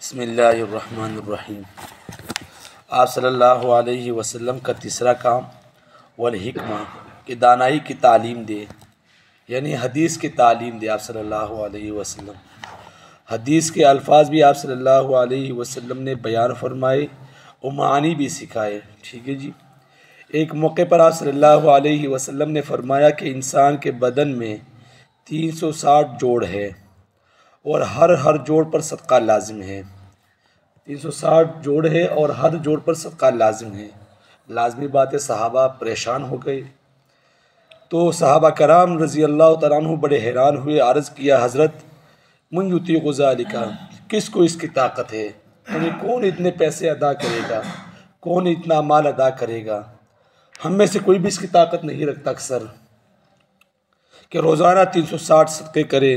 بسم اللہ الرحمن الرحیم۔ آپ صلی اللہ علیہ وسلم کا تیسرا کام والحکمہ کہ دانائی کی تعلیم دے، یعنی حدیث کی تعلیم دے آپ صلی اللہ علیہ وسلم۔ حدیث کے الفاظ بھی آپ صلی اللہ علیہ وسلم نے بیان فرمائے اور معانی بھی سکھائے، ٹھیک ہے جی۔ ایک موقع پر آپ صلی اللہ علیہ وسلم نے فرمایا کہ انسان کے بدن میں 360 جوڑ ہے اور ہر جوڑ پر صدقہ لازم ہے۔ 360 جوڑ ہے اور ہر جوڑ پر صدقہ لازم ہے۔ لازمی بات ہے، صحابہ پریشان ہو گئے تو صحابہ کرام رضی اللہ تعالیٰ عنہ بڑے حیران ہوئے، عرض کیا حضرت من یطیق ذالک، کس کو اس کی طاقت ہے؟ یعنی کون اتنے پیسے ادا کرے گا، کون اتنا مال ادا کرے گا؟ ہم میں سے کوئی بھی اس کی طاقت نہیں رکھتا اکثر کہ روزانہ 360 صدقے کرے۔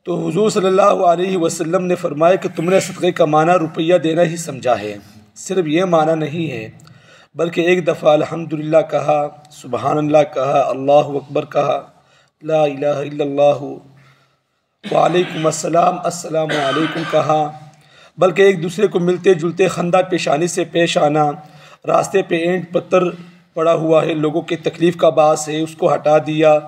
تو حضور صلی اللہ علیہ وسلم نے فرمایا کہ تم نے صدقے کا معنی روپیہ دینا ہی سمجھا ہے، صرف یہ معنی نہیں ہے، بلکہ ایک دفعہ الحمدللہ کہا، سبحان اللہ کہا، اللہ اکبر کہا، لا الہ الا اللہ، وعلیکم السلام، السلام علیکم کہا، بلکہ ایک دوسرے کو ملتے جلتے خندہ پیشانی سے پیش آنا، راستے پہ اینٹ پتھر پڑا ہوا ہے، لوگوں کی تکلیف کا باعث ہے، اس کو ہٹا دیا،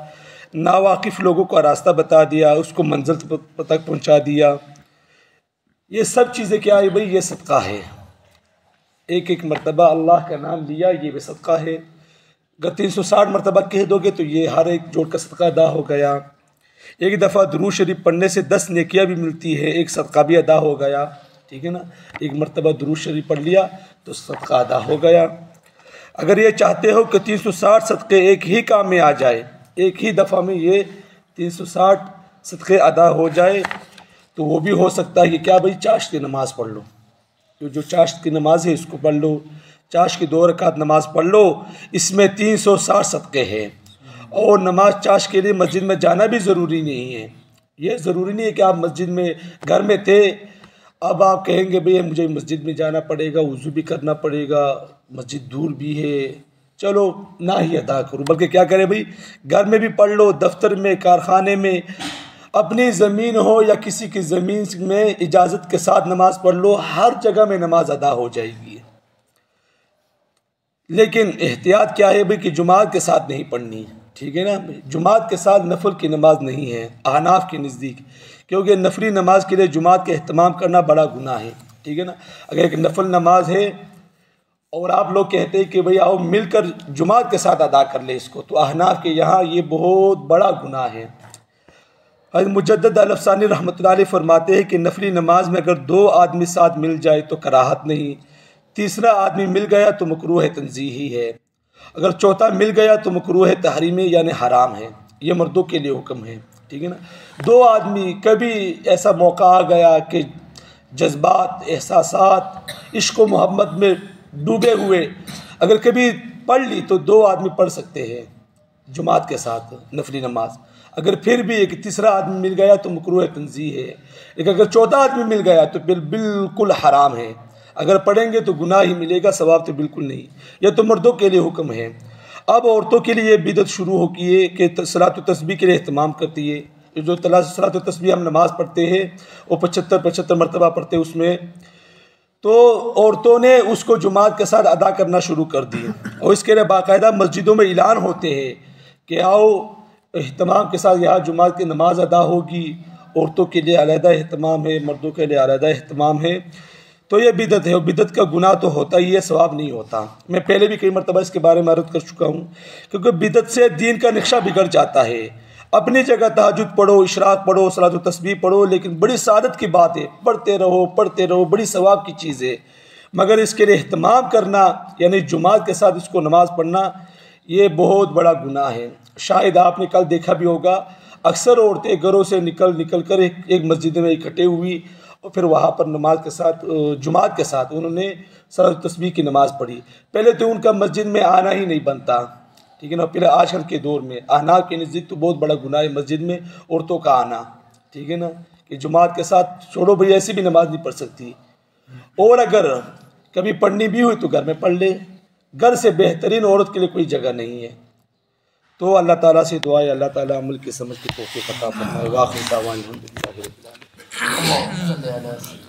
ناواقف لوگوں کا راستہ بتا دیا، اس کو منزل تک پہنچا دیا۔ یہ سب چیزیں کیا ہے بھائی؟ یہ صدقہ ہے۔ ایک ایک مرتبہ اللہ کا نام لیا، یہ بھی صدقہ ہے۔ اگر 360 مرتبہ کہہ دو گے تو یہ ہر ایک جوڑ کا صدقہ ادا ہو گیا۔ ایک دفعہ درود شریف پڑھنے سے 10 نیکیاں بھی ملتی ہے، ایک صدقہ بھی ادا ہو گیا، ٹھیک ہے نا۔ ایک مرتبہ درود شریف پڑھ لیا تو صدقہ ادا ہو گیا۔ اگر یہ چاہتے ہو کہ 360 صدقے ایک ہی کام میں آ جائے، ایک ہی دفعہ میں یہ 360 صدقے ادا ہو جائے، تو وہ بھی ہو سکتا ہے کہ کیا بھائی؟ چاشت کی نماز پڑھ لو، جو چاشت کی نماز ہے اس کو پڑھ لو، چاشت کی 2 رکعت نماز پڑھ لو، اس میں 360 صدقے ہیں۔ اور نماز چاشت کے لیے مسجد میں جانا بھی ضروری نہیں ہے۔ یہ ضروری نہیں ہے کہ آپ مسجد میں گھر میں تھے، اب آپ کہیں گے بھئی مجھے مسجد میں جانا پڑے گا، وضو بھی کرنا پڑے گا، مسجد دور بھی ہے، چلو نہ ہی ادا کرو، بلکہ کیا کرے بھئی؟ گھر میں بھی پڑھ لو، دفتر میں، کارخانے میں، اپنی زمین ہو یا کسی کی زمین میں اجازت کے ساتھ نماز پڑھ لو، ہر جگہ میں نماز ادا ہو جائے گی۔ لیکن احتیاط کیا ہے بھئی کہ جماعت کے ساتھ نہیں پڑھنی، ٹھیک ہے نا۔ جماعت کے ساتھ نفل کی نماز نہیں ہے احناف کے نزدیک، کیونکہ نفلی نماز کے لیے جماعت کا اہتمام کرنا بڑا گناہ ہے، ٹھیک ہے نا۔ اگر ایک نفل نماز ہے اور آپ لوگ کہتے ہیں کہ بھئی آؤ مل کر جماعت کے ساتھ ادا کر لے اس کو، تو احناف کے یہاں یہ بہت بڑا گناہ ہے۔ حضرت مجدد الافسانی رحمۃ اللہ علیہ فرماتے ہیں کہ نفلی نماز میں اگر 2 آدمی ساتھ مل جائے تو کراہت نہیں، تیسرا آدمی مل گیا تو مکروہ تنزیہی ہے، اگر چوتھا مل گیا تو مکروہ تحریمی یعنی حرام ہے۔ یہ مردوں کے لیے حکم ہے، ٹھیک ہے نا۔ 2 آدمی، کبھی ایسا موقع آ گیا کہ جذبات، احساسات، عشق و محبت میں ڈوبے ہوئے، اگر کبھی پڑھ لی تو 2 آدمی پڑھ سکتے ہیں جماعت کے ساتھ نفلی نماز۔ اگر پھر بھی ایک تیسرا آدمی مل گیا تو مکروہ تنزیہ ہے، لیکن اگر چوتھا آدمی مل گیا تو بالکل حرام ہے۔ اگر پڑھیں گے تو گناہ ہی ملے گا، ثواب تو بالکل نہیں۔ یہ تو مردوں کے لیے حکم ہے۔ اب عورتوں کے لیے یہ بدعت شروع ہو کی ہے کہ صلاۃ التسبیح کے لیے اہتمام کرتی ہے۔ جو صلاۃ التسبیح ہم نماز پڑھتے ہیں وہ 75 مرتبہ پڑھتے ہیں، اس میں تو عورتوں نے اس کو جماعت کے ساتھ ادا کرنا شروع کر دی، اور اس کے لیے باقاعدہ مسجدوں میں اعلان ہوتے ہیں کہ آؤ اہتمام کے ساتھ یہاں جماعت کی نماز ادا ہوگی، عورتوں کے لیے علیحدہ اہتمام ہے، مردوں کے لیے علیحدہ اہتمام ہے۔ تو یہ بدعت ہے، اور بدعت کا گناہ تو ہوتا ہی ہے، ثواب نہیں ہوتا۔ میں پہلے بھی کئی مرتبہ اس کے بارے میں عرض کر چکا ہوں، کیونکہ بدعت سے دین کا نقشہ بگڑ جاتا ہے۔ اپنی جگہ تہجد پڑھو، اشراق پڑھو، صلاۃ التسبیح پڑھو، لیکن بڑی سعادت کی بات ہے، پڑھتے رہو، بڑی ثواب کی چیز ہے، مگر اس کے لیے اہتمام کرنا یعنی جماعت کے ساتھ اس کو نماز پڑھنا، یہ بہت بڑا گناہ ہے۔ شاید آپ نے کل دیکھا بھی ہوگا، اکثر عورتیں گھروں سے نکل کر ایک مسجد میں اکٹھے ہوئی اور پھر وہاں پر نماز کے ساتھ، جماعت کے ساتھ انہوں نے صلاۃ التسبیح کی نماز پڑھی۔ پہلے تو ان کا مسجد میں آنا ہی نہیں بنتا، ٹھیک ہے نا۔ پھر آج کل کے دور میں احناف کے نزدیک تو بہت بڑا گناہ ہے مسجد میں عورتوں کا آنا، ٹھیک ہے نا، کہ جماعت کے ساتھ چھوڑو بھئی، ایسی بھی نماز نہیں پڑھ سکتی، اور اگر کبھی پڑھنی بھی ہوئی تو گھر میں پڑھ لے، گھر سے بہترین عورت کے لیے کوئی جگہ نہیں ہے۔ تو اللہ تعالیٰ سے دعا ہے اللہ تعالیٰ عمل کی سمجھ کی توفیق عطا فرمائے۔ وآخر دعوانا الحمدللہ رب العالمین۔ صلی اللہ علیہ وسلم.